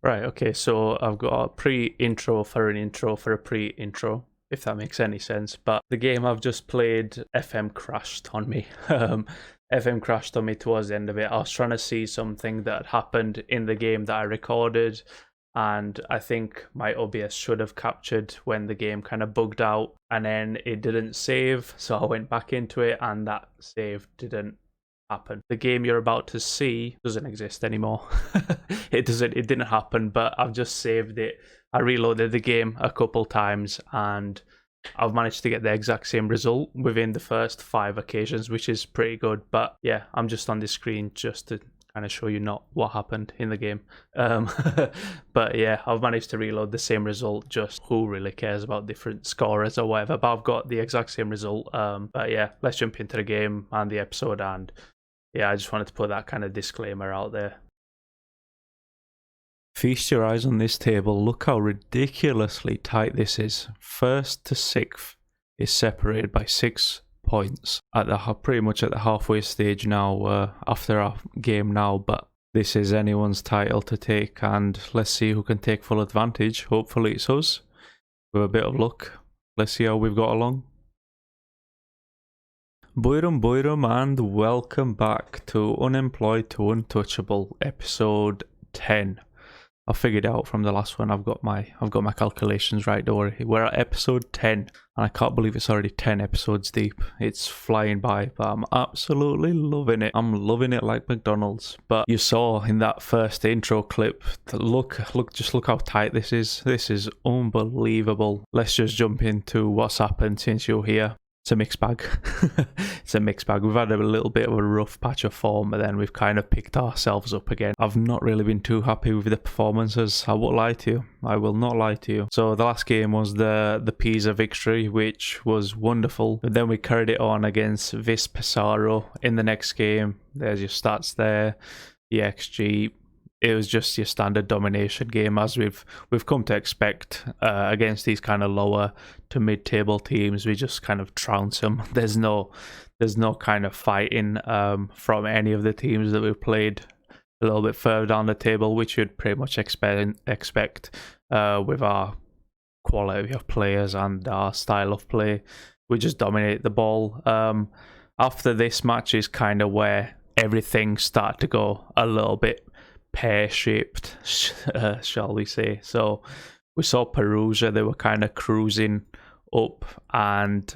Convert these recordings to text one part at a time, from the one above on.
Right, okay, so I've got a pre-intro for an intro for a pre-intro, if that makes any sense. But the game I've just played, FM crashed on me. FM crashed on me towards the end of it. I was trying to see something that had happened in the game that I recorded, and I think my OBS should have captured when the game kind of bugged out, and then it didn't save, so I went back into it, and that save didn't happen. The game you're about to see doesn't exist anymore. It didn't happen, but I've just saved it. I reloaded the game a couple times and I've managed to get the exact same result within the first 5 occasions, which is pretty good. But yeah, I'm just on this screen just to kind of show you not what happened in the game. But yeah, I've managed to reload the same result. Just who really cares about different scorers or whatever, but I've got the exact same result. But yeah, let's jump into the game and the episode. And yeah, I just wanted to put that kind of disclaimer out there. Feast your eyes on this table. Look how ridiculously tight this is. First to 6th is separated by 6 points at the pretty much at the halfway stage now, after our game now. But this is anyone's title to take, and let's see who can take full advantage. Hopefully it's us. With a bit of luck, let's see how we've got along. Buyurun and welcome back to Unemployed to Untouchable, episode 10. I figured out from the last one. I've got my calculations right. Don't worry. We're at episode 10, and I can't believe it's already 10 episodes deep. It's flying by, but I'm absolutely loving it. I'm loving it like McDonald's. But you saw in that first intro clip, just look how tight this is. This is unbelievable. Let's just jump into what's happened since you're here. It's a mixed bag. It's a mixed bag. We've had a little bit of a rough patch of form, but then we've kind of picked ourselves up again. I've not really been too happy with the performances. I won't lie to you. I will not lie to you. So the last game was the Pisa victory, which was wonderful. But then we carried it on against Vis Pesaro in the next game. There's your stats there. The XG. It was just your standard domination game, as we've come to expect against these kind of lower to mid-table teams. We just kind of trounce them. There's no kind of fighting from any of the teams that we've played a little bit further down the table, which you'd pretty much expect with our quality of players and our style of play. We just dominate the ball. After this match is kind of where everything started to go a little bit pear-shaped, shall we say. So we saw Perugia. They were kind of cruising up, and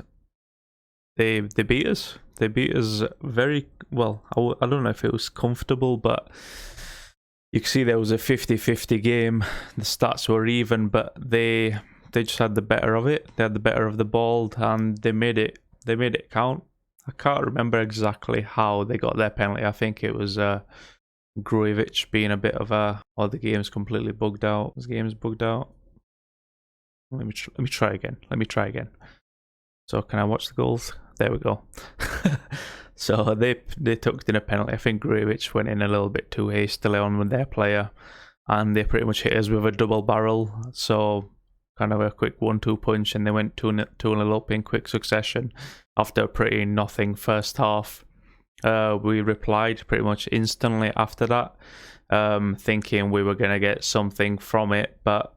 they beat us. They beat us very well. I don't know if it was comfortable, but you can see there was a 50-50 game. The stats were even, but they just had the better of it. They had the better of the ball, and they made it count. I can't remember exactly how they got their penalty. I think it was Grujevic being a bit of a... Oh, the game's completely bugged out. This game's bugged out. Let me try again. So can I watch the goals? There we go. So they tucked in a penalty. I think Grujevic went in a little bit too hastily on with their player, and they pretty much hit us with a double barrel. So kind of a quick 1-2 punch, and they went 2-0 up in quick succession after a pretty nothing first half. We replied pretty much instantly after that, thinking we were going to get something from it, but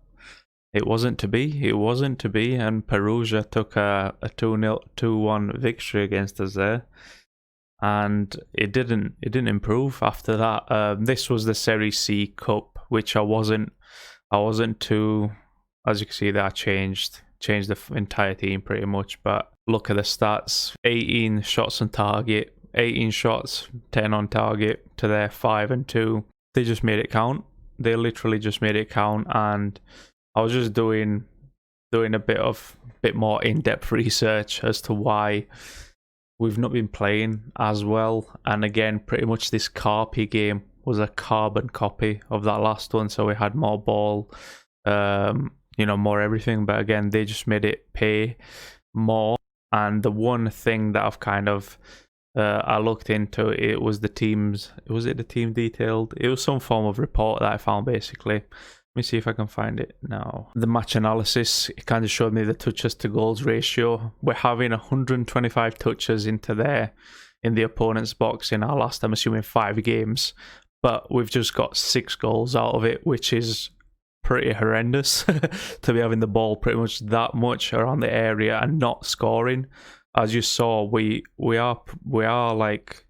it wasn't to be. And Perugia took a 2-1 victory against us there, and it didn't improve after that. This was the Serie C Cup, which I wasn't too... As you can see, that changed the entire team pretty much. But look at the stats: 18 shots on target. 18 shots, 10 on target to their 5 and 2. They just made it count. They literally just made it count. And I was just doing a bit more in-depth research as to why we've not been playing as well. And again, pretty much this Carpi game was a carbon copy of that last one. So we had more ball, more everything. But again, they just made it pay more. And the one thing that I've kind of I looked into, it was the teams. Was it the team detailed? It was some form of report that I found basically. Let me see if I can find it now. The match analysis, it kind of showed me the touches to goals ratio. We're having 125 touches in the opponent's box in our last, I'm assuming, 5 games. But we've just got 6 goals out of it, which is pretty horrendous to be having the ball pretty much that much around the area and not scoring. As you saw, we are like,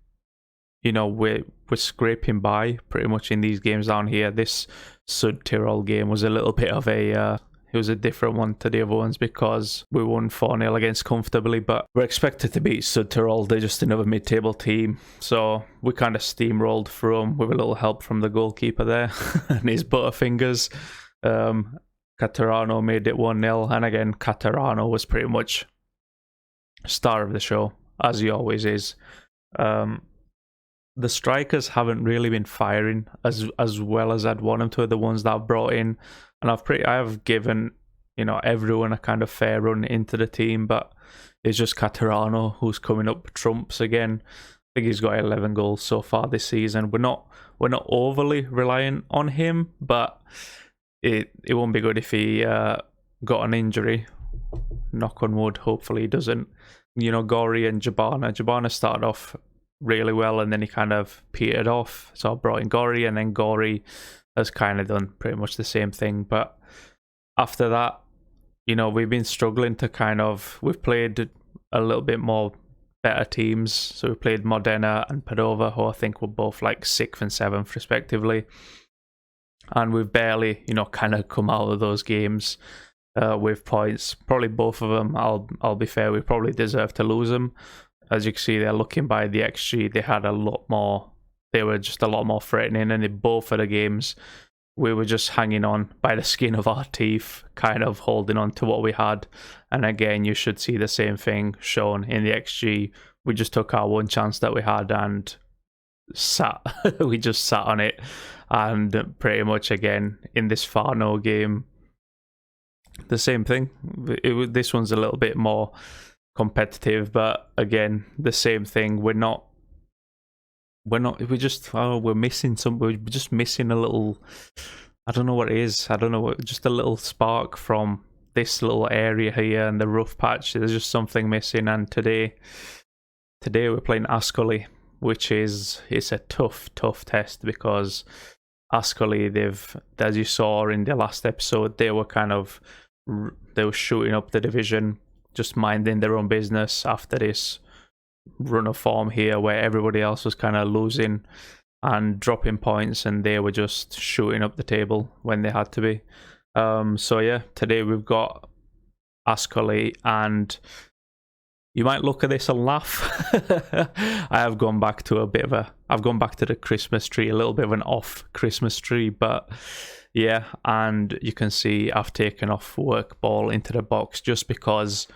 you know, we're scraping by pretty much in these games down here. This Sud Tirol game was a little bit of a it was a different one to the other ones because we won 4-0 against comfortably, but we're expected to beat Sud Tirol. They're just another mid-table team, so we kind of steamrolled through them with a little help from the goalkeeper there and his butterfingers. Caterano made it 1-0, and again, Caterano was pretty much star of the show, as he always is. The strikers haven't really been firing as well as I'd want them to, the ones that I've brought in, and I have given, you know, everyone a kind of fair run into the team, but it's just Caterano who's coming up trumps again. I think he's got 11 goals so far this season. We're not overly reliant on him, but it won't be good if he got an injury. Knock on wood, hopefully he doesn't. You know, Gori and Jabana started off really well, and then he kind of petered off, so I brought in Gori, and then Gori has kind of done pretty much the same thing. But after that, you know, we've been struggling to we've played a little bit more better teams. So we played Modena and Padova, who I think were both like 6th and 7th respectively, and we've barely, you know, kind of come out of those games with points. Probably both of them, I'll be fair, we probably deserve to lose them. As you can see, they're looking by the XG, they were just a lot more threatening, and in both of the games, we were just hanging on by the skin of our teeth, kind of holding on to what we had. And again, you should see the same thing shown in the XG. We just took our one chance that we had and we just sat on it. And pretty much again, in this Fano game, the same thing. This one's a little bit more competitive, but again, the same thing. We're just missing a little, I don't know what it is. I don't know just a little spark from this little area here and the rough patch. There's just something missing. And today we're playing Ascoli, which it's a tough test, because Ascoli, as you saw in the last episode, they were shooting up the division, just minding their own business after this run of form here where everybody else was kind of losing and dropping points, and they were just shooting up the table when they had to be. So yeah, today we've got Ascoli, and you might look at this and laugh. I've gone back to the Christmas tree, a little bit of an off Christmas tree, but yeah, and you can see I've taken off work ball into the box just because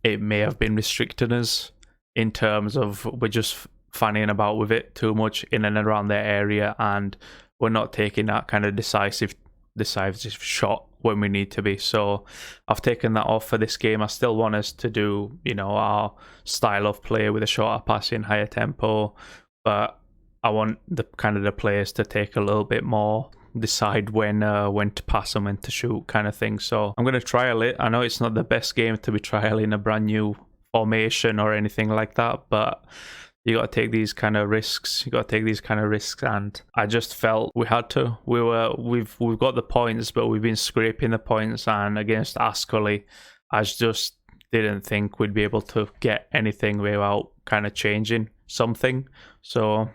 it may have been restricting us in terms of we're just fanning about with it too much in and around their area, and we're not taking that kind of decisive shot when we need to be. So I've taken that off for this game. I still want us to do, you know, our style of play with a shorter passing, higher tempo, but I want the players to take a little bit more, decide when to pass and when to shoot, kind of thing. So I'm going to trial it. I know it's not the best game to be trialing a brand new formation or anything like that, but you got to take these kind of risks. And I just felt we had to. We've got the points, but we've been scraping the points. And against Ascoli, I just didn't think we'd be able to get anything without kind of changing something. So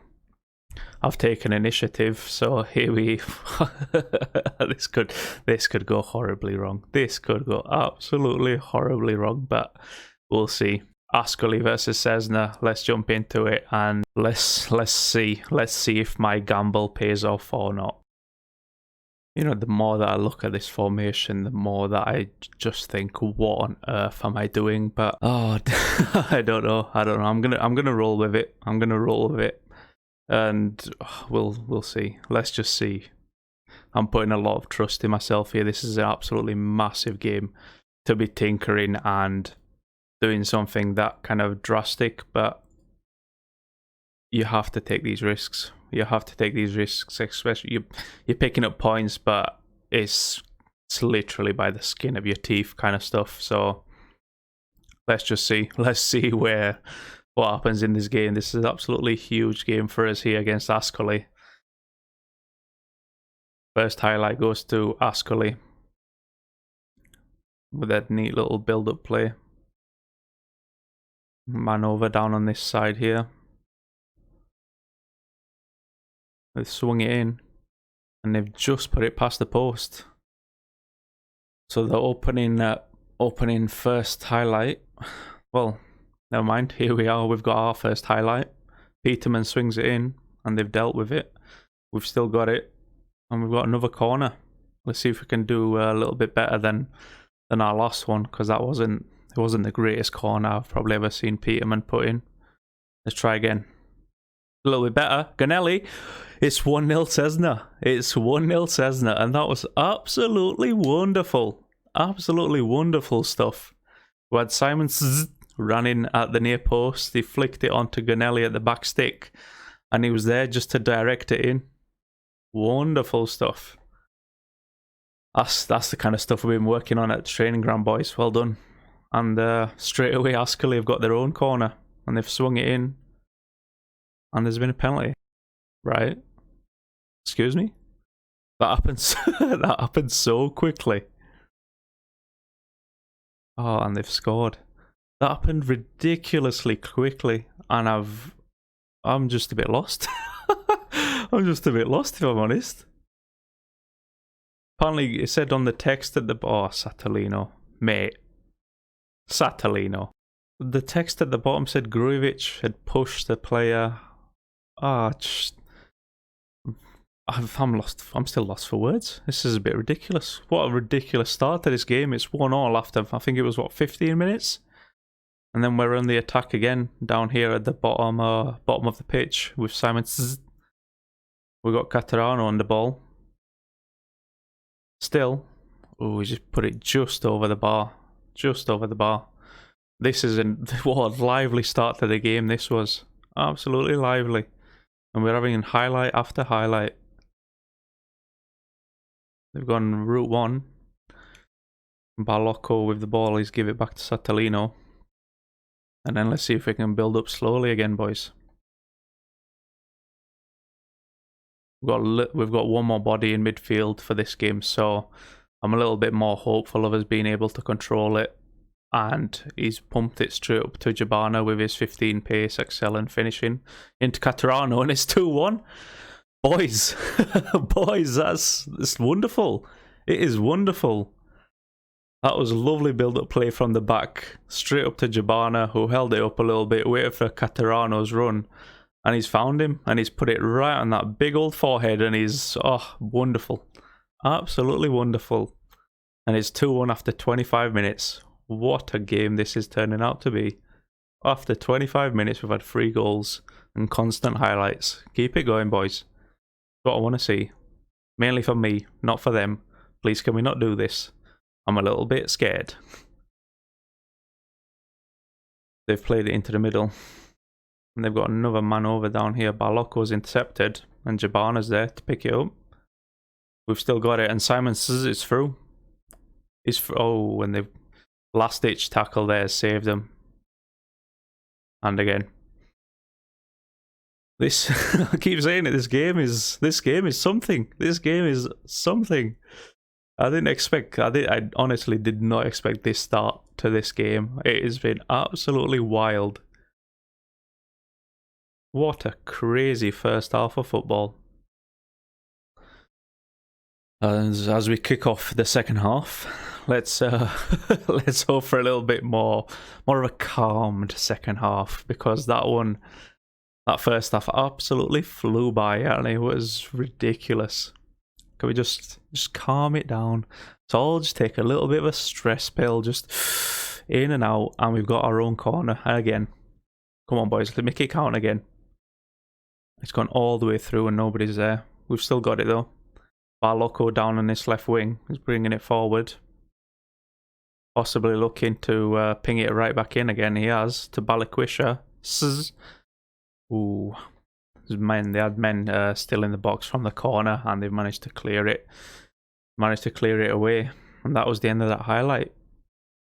I've taken initiative. So here we. This could go horribly wrong. This could go absolutely horribly wrong, but we'll see. Ascoli versus Cesna. Let's jump into it and let's see if my gamble pays off or not. You know, the more that I look at this formation, the more that I just think, what on earth am I doing? But I don't know. I'm gonna roll with it. And we'll see. Let's just see. I'm putting a lot of trust in myself here. This is an absolutely massive game to be tinkering and doing something that kind of drastic, but you have to take these risks. Especially you're picking up points, but it's literally by the skin of your teeth kind of stuff. So let's just see. Let's see what happens in this game. This is an absolutely huge game for us here against Ascoli. First highlight goes to Ascoli with that neat little build-up play. Man over down on this side here. They've swung it in and they've just put it past the post. So the opening first highlight. Well, never mind. Here we are. We've got our first highlight. Peterman swings it in and they've dealt with it. We've still got it. And we've got another corner. Let's see if we can do a little bit better than our last one, because it wasn't the greatest corner I've probably ever seen Peterman put in. Let's try again. A little bit better. Ganelli. It's 1-0 Cesna. It's 1-0 Cesna, and that was absolutely wonderful. Absolutely wonderful stuff. We had Simon running at the near post. He flicked it onto Ganelli at the back stick, and he was there just to direct it in. Wonderful stuff. That's the kind of stuff we've been working on at the training ground, boys. Well done. And straight away, Ascoli have got their own corner, and they've swung it in, and there's been a penalty. Right? Excuse me? That happens. That happened so quickly. Oh, and they've scored. That happened ridiculously quickly, and I'm just a bit lost. I'm just a bit lost, if I'm honest. Apparently, it said on the text at the... Oh, Satellino. Mate. Satellino. The text at the bottom said Grujic had pushed the player. Ah, I'm lost. I'm still lost for words. This is a bit ridiculous. What a ridiculous start to this game. It's 1-1 after, I think it was, what, 15 minutes? And then we're on the attack again, down here at the bottom of the pitch with Simon. We got Caterano on the ball. Still, oh, he just put it just over the bar. Just over the bar. This is what a lively start to the game this was. Absolutely lively. And we're having highlight after highlight. They've gone route one. Balocco with the ball, he's give it back to Satellino. And then let's see if we can build up slowly again, boys. We've got one more body in midfield for this game, so I'm a little bit more hopeful of us being able to control it. And he's pumped it straight up to Jabana with his 15 pace, excellent finishing into Caterano, and it's 2-1. Boys, boys, that's wonderful. It is wonderful. That was a lovely build-up play from the back, straight up to Jabana, who held it up a little bit, waited for Caterano's run. And he's found him, and he's put it right on that big old forehead, and he's, oh, wonderful. Absolutely wonderful. And it's 2-1 after 25 minutes. What a game this is turning out to be. After 25 minutes, we've had 3 goals and constant highlights. Keep it going, boys. That's what I want to see. Mainly for me, not for them. Please, can we not do this? I'm a little bit scared. They've played it into the middle. And they've got another man over down here. Balocco's intercepted. And Jabana's there to pick it up. We've still got it. And Simon says it's through. Oh, and they've... Last ditch tackle there saved them. And again. This... I keep saying it. This game is something. This game is something. I honestly did not expect this start to this game. It has been absolutely wild. What a crazy first half of football. As we kick off the second half, let's hope for a little bit more of a calmed second half, because that first half absolutely flew by and it was ridiculous. Can we just calm it down? Let's all just take a little bit of a stress pill, just in and out, and we've got our own corner again. Come on, boys, let me kick count again. It's gone all the way through and nobody's there. We've still got it though. Balocco down on this left wing is bringing it forward. Possibly looking to ping it right back in again. He has to Balikwisha. Ooh. They had men still in the box from the corner, and they've managed to clear it. Managed to clear it away. And that was the end of that highlight.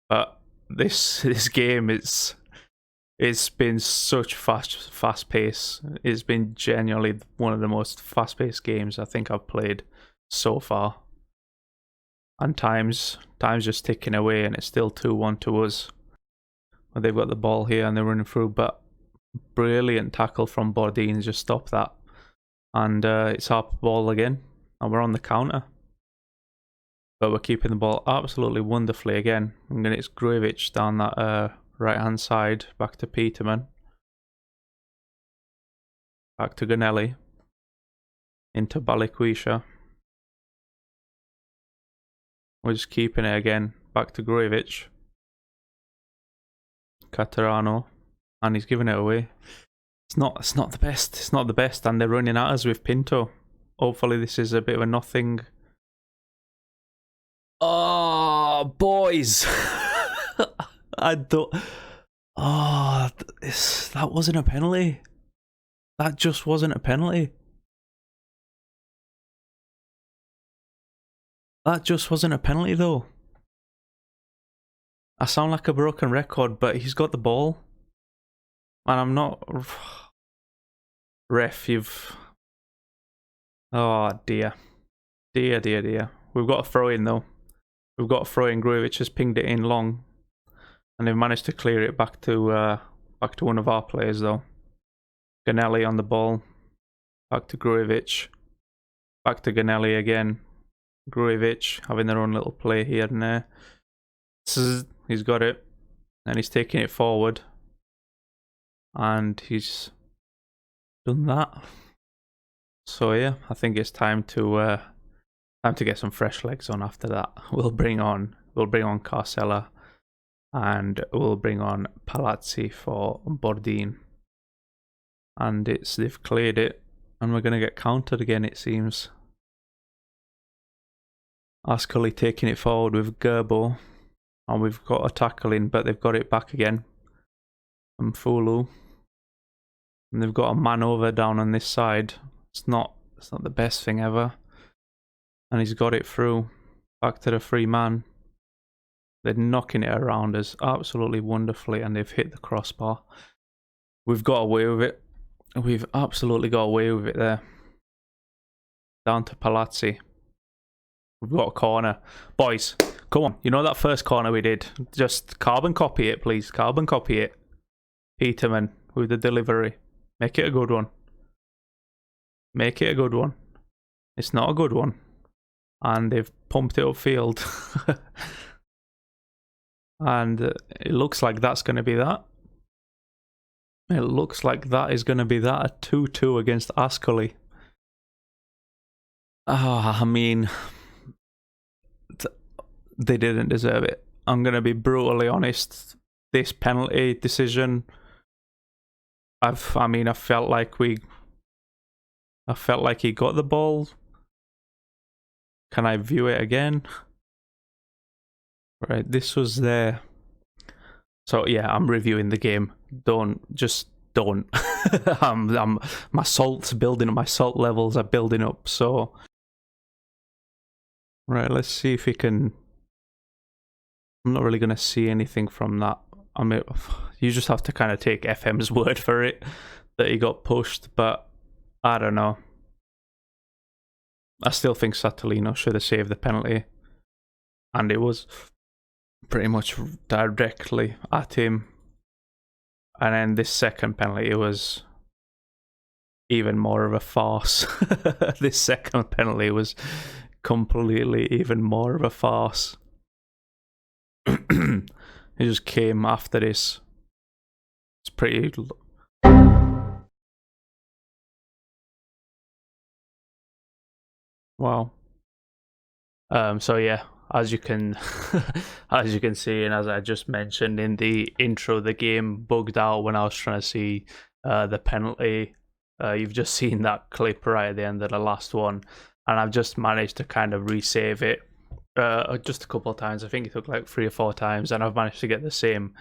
But this game, it's been such fast pace. It's been genuinely one of the most fast paced games I think I've played so far. And time's just ticking away, and it's still 2-1 to us. Well, they've got the ball here and they're running through, but brilliant tackle from Bourdin, just stop that. And it's our ball again, and we're on the counter. But we're keeping the ball absolutely wonderfully again. And then it's Grujevic down that right hand side, back to Peterman. Back to Ganelli. Into Balikwisha. We're just keeping it again. Back to Grujevic. Caterano. And he's giving it away. It's not the best. It's not the best. And they're running at us with Pinto. Hopefully this is a bit of a nothing. Oh, boys. I don't... Oh, that wasn't a penalty. That just wasn't a penalty. That just wasn't a penalty, though. I sound like a broken record, but he's got the ball. And I'm not... Ref, you've... Oh, dear. Dear, dear, dear. We've got a throw-in, though. We've got a throw-in. Grujevic has pinged it in long. And they've managed to clear it back to one of our players, though. Ganelli on the ball. Back to Grujevic. Back to Ganelli again. Grujevic having their own little play here and there. He's got it. And he's taking it forward. And he's done that. So yeah, I think it's time to get some fresh legs on after that. We'll bring on Carcella, and we'll bring on Palazzi for Bourdin. And they've cleared it, and we're gonna get countered again, it seems. Ascoli taking it forward with Gerbo, and we've got a tackle in, but they've got it back again. And Fulu. And they've got a man over down on this side. It's not the best thing ever. And he's got it through. Back to the free man. They're knocking it around us absolutely wonderfully, and they've hit the crossbar. We've got away with it. We've absolutely got away with it there. Down to Palazzi. We've got a corner. Boys, come on. You know that first corner we did? Just carbon copy it, please. Carbon copy it. Peterman with the delivery. Make it a good one. Make it a good one. It's not a good one. And they've pumped it upfield. And it looks like that's going to be that. It looks like that is going to be that. A 2-2 against Ascoli. I mean... They didn't deserve it. I'm going to be brutally honest. This penalty decision... I felt like he got the ball. Can I view it again? Right, this was there. So yeah, I'm reviewing the game. Don't. My salt's building up. My salt levels are building up. So right, let's see if we can. I'm not really gonna see anything from that. I mean, you just have to kind of take FM's word for it that he got pushed, but I don't know. I still think Satolino should have saved the penalty, and it was pretty much directly at him. And then this second penalty, it was even more of a farce. This second penalty was completely even more of a farce. It just came after this. It's pretty... Wow. So yeah, as you can see, and as I just mentioned in the intro, the game bugged out when I was trying to see the penalty. You've just seen that clip right at the end of the last one, and I've just managed to kind of resave it just a couple of times. I think it took like 3 or 4 times, and I've managed to get the same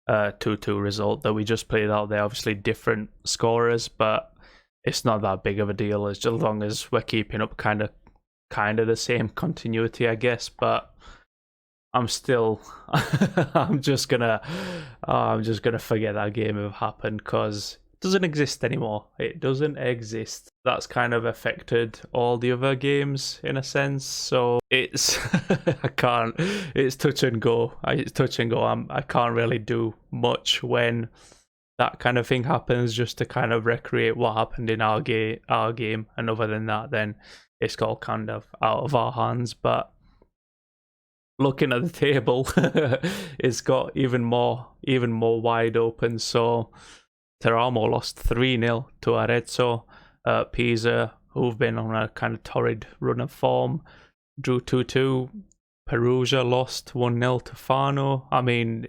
2-2 result that we just played out there. Obviously different scorers, but it's not that big of a deal as long as we're keeping up kind of the same continuity, I guess. But I'm still I'm just gonna forget that game ever happened, because doesn't exist anymore. It doesn't exist. That's kind of affected all the other games in a sense. So it's I can't. It's touch and go. It's touch and go. I can't really do much when that kind of thing happens, just to kind of recreate what happened in our game. And other than that, then it's all kind of out of our hands. But looking at the table, it's got even more wide open. So Teramo lost 3-0 to Arezzo. Pisa, who've been on a kind of torrid run of form, drew 2-2. Perugia lost 1-0 to Fano. I mean,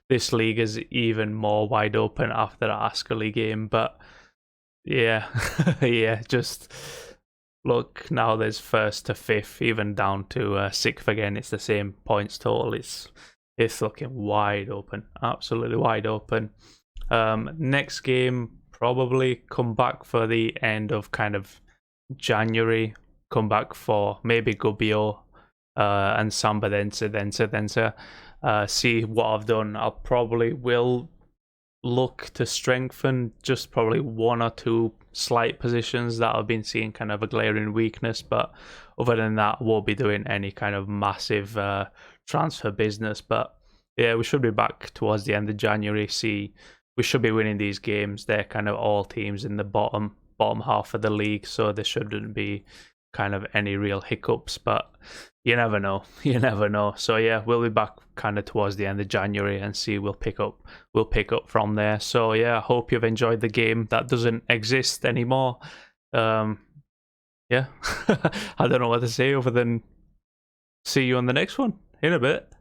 this league is even more wide open after that Ascoli game. But yeah, yeah, just look, now there's first to fifth, even down to sixth again. It's the same points total. It's looking wide open, absolutely wide open. Next game, probably come back for the end of kind of January. Come back for maybe Gubbio and Sambadense. See what I've done. I'll probably will look to strengthen just probably one or two slight positions that I've been seeing kind of a glaring weakness, but other than that, I won't be doing any kind of massive transfer business. But yeah, we should be back towards the end of January. We should be winning these games. They're kind of all teams in the bottom half of the league, so there shouldn't be kind of any real hiccups, but you never know. So yeah, we'll be back kind of towards the end of January and see. We'll pick up from there. So yeah, I hope you've enjoyed the game that doesn't exist anymore. Yeah. I don't know what to say other than see you on the next one in a bit.